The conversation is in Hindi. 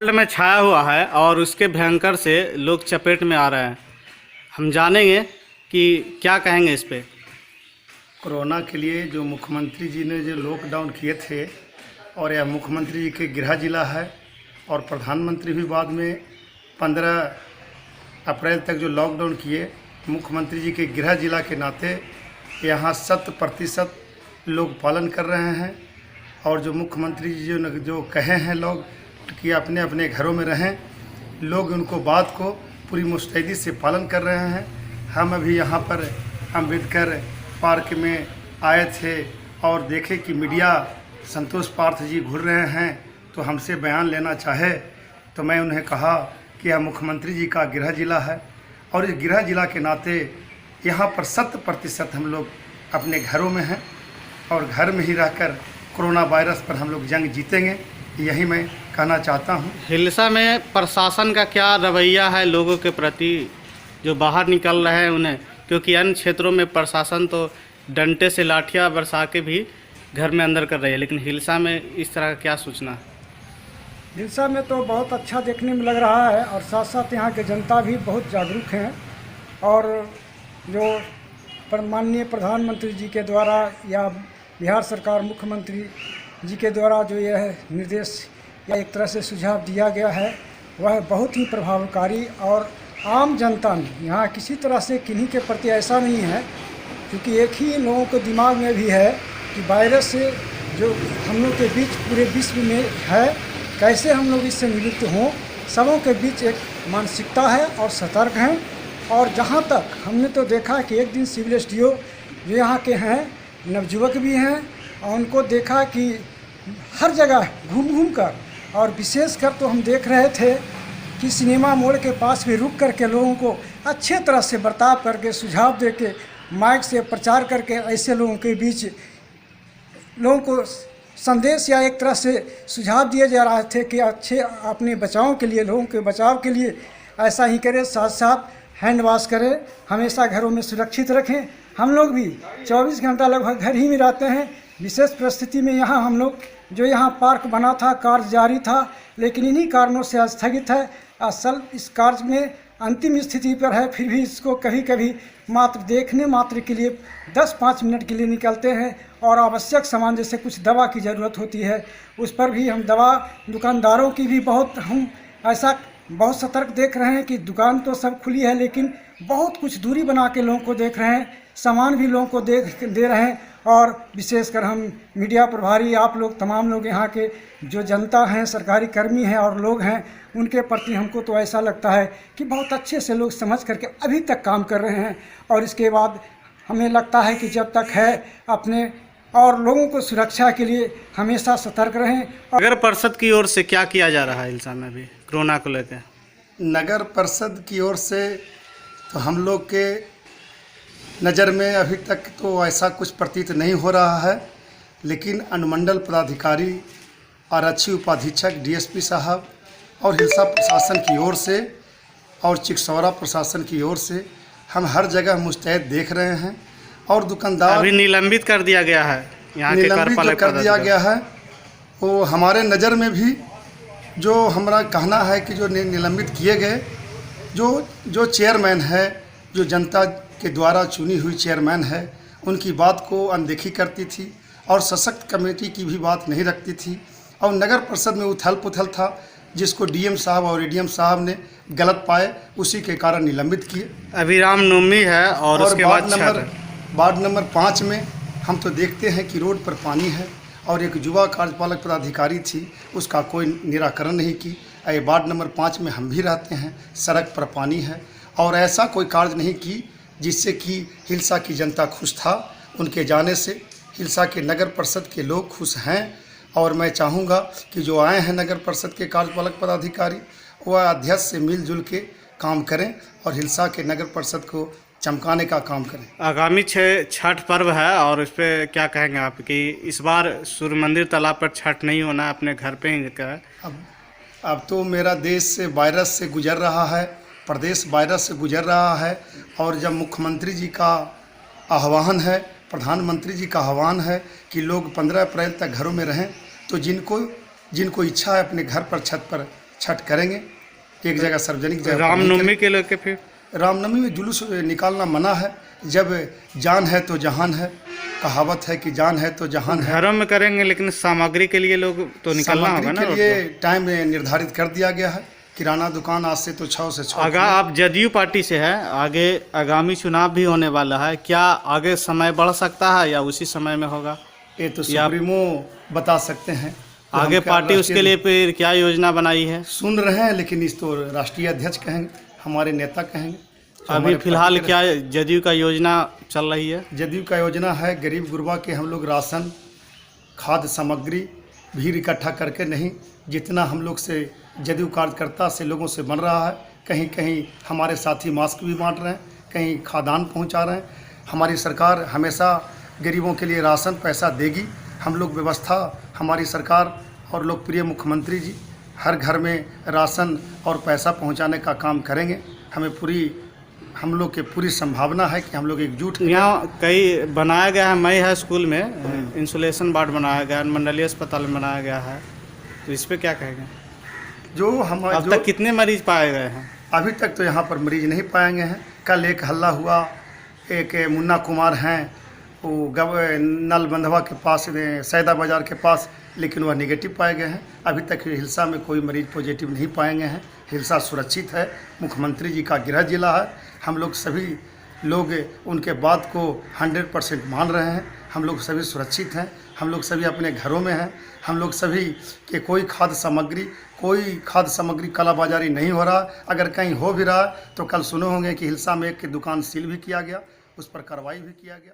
वर्ल्ड में छाया हुआ है और उसके भयंकर से लोग चपेट में आ रहे हैं। हम जानेंगे कि क्या कहेंगे इस पे। कोरोना के लिए जो मुख्यमंत्री जी ने जो लॉकडाउन किए थे, और यह मुख्यमंत्री जी के गृह जिला है, और प्रधानमंत्री भी बाद में 15 अप्रैल तक जो लॉकडाउन किए, मुख्यमंत्री जी के गृह जिला के नाते यहाँ 100% लोग पालन कर रहे हैं। और जो मुख्यमंत्री जी जो कहे हैं लोग कि अपने अपने घरों में रहें, लोग उनको बात को पूरी मुस्तैदी से पालन कर रहे हैं। हम अभी यहाँ पर अम्बेडकर पार्क में आए थे और देखे कि मीडिया संतोष पार्थ जी घूर रहे हैं, तो हमसे बयान लेना चाहे तो मैं उन्हें कहा कि यह मुख्यमंत्री जी का गृह जिला है और इस गृह जिला के नाते यहाँ पर 100% हम लोग अपने घरों में हैं और घर में ही रहकर कोरोना वायरस पर हम लोग जंग जीतेंगे, यही मैं कहना चाहता हूँ। हिलसा में प्रशासन का क्या रवैया है लोगों के प्रति जो बाहर निकल रहे हैं उन्हें, क्योंकि अन्य क्षेत्रों में प्रशासन तो डंडे से लाठियाँ बरसा के भी घर में अंदर कर रही है, लेकिन हिलसा में इस तरह का क्या सूचना है? हिलसा में तो बहुत अच्छा देखने में लग रहा है और साथ साथ यहाँ के जनता भी बहुत जागरूक हैं। और जो माननीय प्रधानमंत्री जी के द्वारा या बिहार सरकार मुख्यमंत्री जी के द्वारा जो यह निर्देश या एक तरह से सुझाव दिया गया है, वह बहुत ही प्रभावकारी और आम जनता में यहाँ किसी तरह से किन्हीं के प्रति ऐसा नहीं है, क्योंकि एक ही लोगों के दिमाग में भी है कि वायरस से जो हम लोग के बीच पूरे विश्व में है, कैसे हम लोग इससे निवृत्त हों। सबों के बीच एक मानसिकता है और सतर्क हैं। और जहाँ तक हमने तो देखा कि एक दिन सिविल एसडीओ जो यहाँ के हैं नवयुवक भी हैं, और उनको देखा कि हर जगह घूम घूम कर, और विशेषकर तो हम देख रहे थे कि सिनेमा मोड़ के पास भी रुक करके लोगों को अच्छे तरह से बर्ताव करके सुझाव दे के माइक से प्रचार करके ऐसे लोगों के बीच लोगों को संदेश या एक तरह से सुझाव दिए जा रहे थे कि अच्छे अपने बचाव के लिए, लोगों के बचाव के लिए ऐसा ही करें, साथ साथ हैंड वॉश करें, हमेशा घरों में सुरक्षित रखें। हम लोग भी 24 घंटा लगभग घर ही में रहते हैं। विशेष परिस्थिति में यहाँ हम लोग जो यहाँ पार्क बना था, कार्य जारी था, लेकिन इन्हीं कारणों से स्थगित है। असल इस कार्य में अंतिम स्थिति पर है, फिर भी इसको कभी कभी मात्र देखने मात्र के लिए 10-5 मिनट के लिए निकलते हैं। और आवश्यक सामान जैसे कुछ दवा की ज़रूरत होती है, उस पर भी हम दवा दुकानदारों की भी हम ऐसा बहुत सतर्क देख रहे हैं कि दुकान तो सब खुली है, लेकिन बहुत कुछ दूरी बना के लोगों को देख रहे हैं, सामान भी लोगों को दे रहे हैं। और विशेषकर हम मीडिया प्रभारी, आप लोग, तमाम लोग यहाँ के जो जनता हैं, सरकारी कर्मी हैं और लोग हैं, उनके प्रति हमको तो ऐसा लगता है कि बहुत अच्छे से लोग समझ करके अभी तक काम कर रहे हैं। और इसके बाद हमें लगता है कि जब तक है अपने और लोगों को सुरक्षा के लिए हमेशा सतर्क रहें। नगर परिषद की ओर से क्या किया जा रहा है हिलसा में भी कोरोना को लेकर? नगर परिषद की ओर से तो हम लोग के नज़र में अभी तक तो ऐसा कुछ प्रतीत नहीं हो रहा है, लेकिन अनुमंडल पदाधिकारी, आरक्षी उपाधीक्षक, डीएसपी साहब और हिलसा प्रशासन की ओर से और चिकसौरा प्रशासन की ओर से हम हर जगह मुस्तैद देख रहे हैं। और दुकानदार अभी निलंबित कर दिया गया है, यहाँ के निलंबित कर दिया गया है। वो हमारे नज़र में भी जो हमारा कहना है कि जो निलंबित किए गए, जो चेयरमैन है, जो जनता के द्वारा चुनी हुई चेयरमैन है, उनकी बात को अनदेखी करती थी और सशक्त कमेटी की भी बात नहीं रखती थी। और नगर परिषद में उथल पुथल था, जिसको डीएम साहब और एडीएम साहब ने गलत पाए, उसी के कारण निलंबित किए। अभी रामनवमी है और उसके बाद वार्ड नंबर 5 में हम तो देखते हैं कि रोड पर पानी है और एक युवा कार्यपालक पदाधिकारी थी, उसका कोई निराकरण नहीं की। वार्ड नंबर 5 में हम भी रहते हैं, सड़क पर पानी है और ऐसा कोई कार्य नहीं की जिससे कि हिलसा की जनता खुश था। उनके जाने से हिलसा के नगर परिषद के लोग खुश हैं। और मैं चाहूँगा कि जो आए हैं नगर परिषद के कार्यपालक पदाधिकारी, वह अध्यक्ष से मिलजुल के काम करें और हिलसा के नगर परिषद को चमकाने का काम करें। आगामी छठ पर्व है और इस पर क्या कहेंगे आप कि इस बार सूर्य मंदिर तालाब पर छठ नहीं होना, अपने घर पे ही कर? अब तो मेरा देश से वायरस से गुजर रहा है, प्रदेश वायरस से गुजर रहा है। और जब मुख्यमंत्री जी का आह्वान है, प्रधानमंत्री जी का आह्वान है कि लोग 15 अप्रैल तक घरों में रहें, तो जिनको इच्छा है अपने घर पर छत पर छठ करेंगे। एक जगह सार्वजनिक जगह पर नहीं रामनवमी के लेके फिर करेंगे। रामनवमी में जुलूस निकालना मना है। जब जान है तो जहान है, कहावत है कि जान है तो जहान है। घरों में करेंगे, लेकिन सामग्री के लिए लोग तो निकलना होगा सामग्री ना के रोड लिए पर। टाइम निर्धारित कर दिया गया है। किराना दुकान आज से तो 6 से 6 अगर आप जदयू पार्टी से है, आगे आगामी चुनाव भी होने वाला है, क्या आगे समय बढ़ सकता है या उसी समय में होगा? ये तो सुप्रीमो बता सकते हैं। तो हम आगे क्या पार्टी उसके राष्ट्रीय लिए फिर क्या योजना बनाई है? सुन रहे हैं, लेकिन इस तो राष्ट्रीय अध्यक्ष कहेंगे, हमारे नेता कहेंगे। तो अभी हमारे फिलहाल पार्टी क्या जदयू का योजना चल रही है? के जदयू का योजना है गरीब गुरबा के हम लोग राशन, खाद्य सामग्री भीड़ इकट्ठा करके नहीं, जितना हम लोग से जदयू कार्यकर्ता से लोगों से बन रहा है। कहीं कहीं हमारे साथी मास्क भी बांट रहे हैं, कहीं खाद्यान्न पहुंचा रहे हैं। हमारी सरकार हमेशा गरीबों के लिए राशन पैसा देगी। हम लोग व्यवस्था, हमारी सरकार और लोकप्रिय मुख्यमंत्री जी हर घर में राशन और पैसा पहुंचाने का काम करेंगे। हम लोग की पूरी संभावना है कि हम लोग एकजुट हैं। यहाँ कई बनाया गया है, मई है स्कूल में इंसुलेशन वार्ड बनाया गया है, मंडलीय अस्पताल में बनाया गया है, तो इस पे क्या कहेंगे? जो हम अब तक कितने मरीज पाए गए हैं? अभी तक तो यहाँ पर मरीज नहीं पाएंगे हैं। कल एक हल्ला हुआ, एक मुन्ना कुमार हैं, वो नल बंधवा के पास, सैदा बाज़ार के पास, लेकिन वह निगेटिव पाए गए हैं। अभी तक हिलसा में कोई मरीज पॉजिटिव नहीं पाएंगे हैं। हिलसा सुरक्षित है, मुख्यमंत्री जी का गृह जिला है। हम लोग सभी लोग उनके बात को 100% मान रहे हैं। हम लोग सभी सुरक्षित हैं, हम लोग सभी अपने घरों में हैं। हम लोग सभी के कोई खाद्य सामग्री कालाबाजारी नहीं हो रहा। अगर कहीं हो भी रहा तो कल सुने होंगे कि हिलसा में एक की दुकान सील भी किया गया, उस पर कार्रवाई भी किया गया।